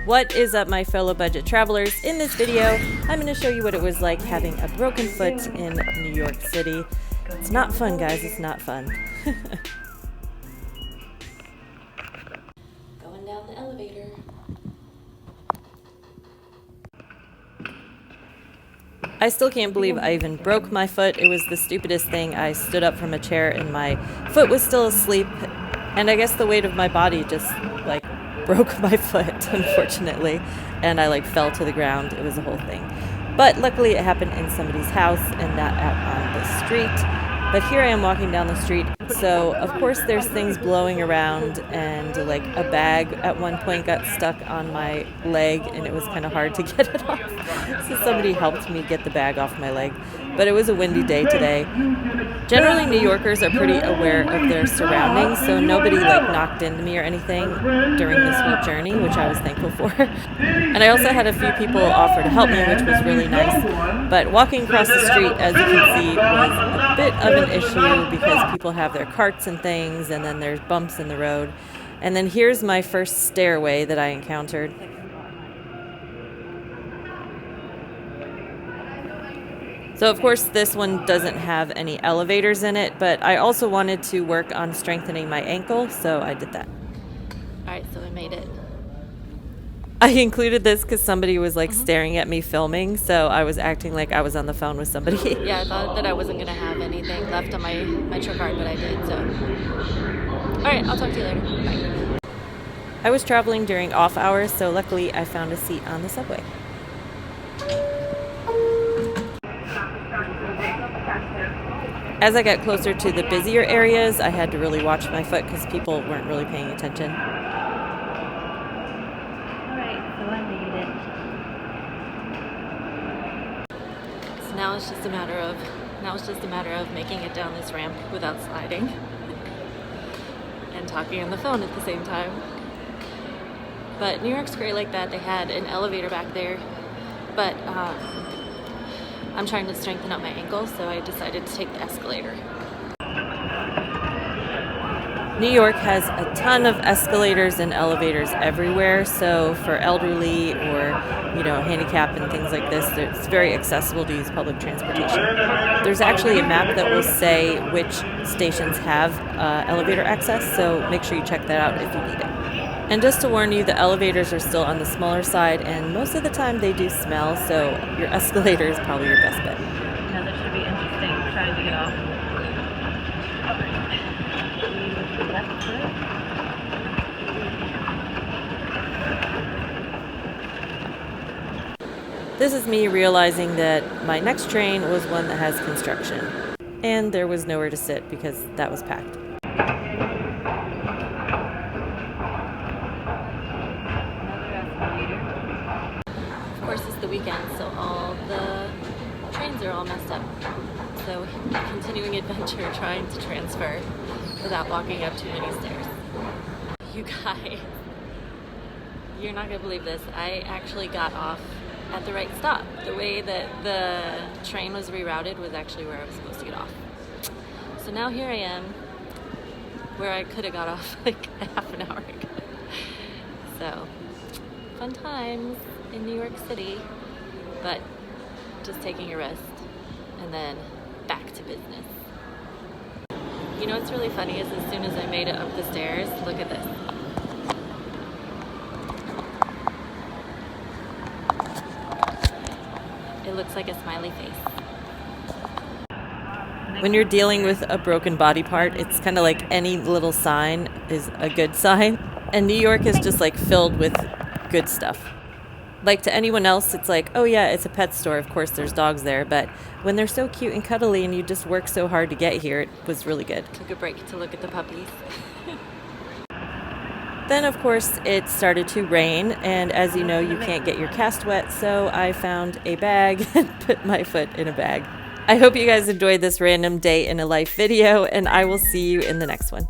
What is up, my fellow budget travelers? In this video, I'm going to show you what it was like having a broken foot in New York City. It's not fun, guys. It's not fun. Going down the elevator. I still can't believe I even broke my foot. It was the stupidest thing. I stood up from a chair and my foot was still asleep. And I guess the weight of my body just broke my foot, unfortunately, and I fell to the ground. It was a whole thing. But luckily it happened in somebody's house and not out on the street. But here I am walking down the street, so of course there's things blowing around, and a bag at one point got stuck on my leg and it was kind of hard to get it off. So somebody helped me get the bag off my leg. But it was a windy day today. Generally, New Yorkers are pretty aware of their surroundings, so nobody knocked into me or anything during this whole journey, which I was thankful for. And I also had a few people offer to help me, which was really nice. But walking across the street, as you can see, was a bit of an issue because people have their carts and things, and then there's bumps in the road. And then here's my first stairway that I encountered. So of course this one doesn't have any elevators in it, but I also wanted to work on strengthening my ankle, so I did that. Alright, so I made it. I included this because somebody was staring at me filming, so I was acting like I was on the phone with somebody. Yeah, I thought that I wasn't going to have anything left on my Metro card, but I did, so. Alright, I'll talk to you later. Bye. I was traveling during off hours, so luckily I found a seat on the subway. As I got closer to the busier areas, I had to really watch my foot because people weren't really paying attention. Alright, so I made it. So now it's just a matter of making it down this ramp without sliding and talking on the phone at the same time. But New York's great like that. They had an elevator back there, but I'm trying to strengthen up my ankle, so I decided to take the escalator. New York has a ton of escalators and elevators everywhere, so for elderly or, handicapped and things like this, it's very accessible to use public transportation. There's actually a map that will say which stations have elevator access, so make sure you check that out if you need it. And just to warn you, the elevators are still on the smaller side, and most of the time they do smell, so your escalator is probably your best bet. Now this should be interesting, trying to get off. That's good. This is me realizing that my next train was one that has construction, and there was nowhere to sit because that was packed. Of course, it's the weekend, so all the trains are all messed up. So, continuing adventure trying to transfer without walking up too many stairs. You guys, you're not gonna believe this. I actually got off at the right stop. The way that the train was rerouted was actually where I was supposed to get off. So now here I am, where I could have got off half an hour ago. So, fun times in New York City, but just taking a rest and then back to business. You know what's really funny is as soon as I made it up the stairs, look at this. It looks like a smiley face. When you're dealing with a broken body part, it's kind of like any little sign is a good sign. And New York is just filled with good stuff. To anyone else, it's oh yeah, it's a pet store. Of course, there's dogs there. But when they're so cute and cuddly and you just work so hard to get here, it was really good. Took a break to look at the puppies. Then, of course, it started to rain. And as you know, you can't get your cast wet. So I found a bag and put my foot in a bag. I hope you guys enjoyed this random day in a life video, and I will see you in the next one.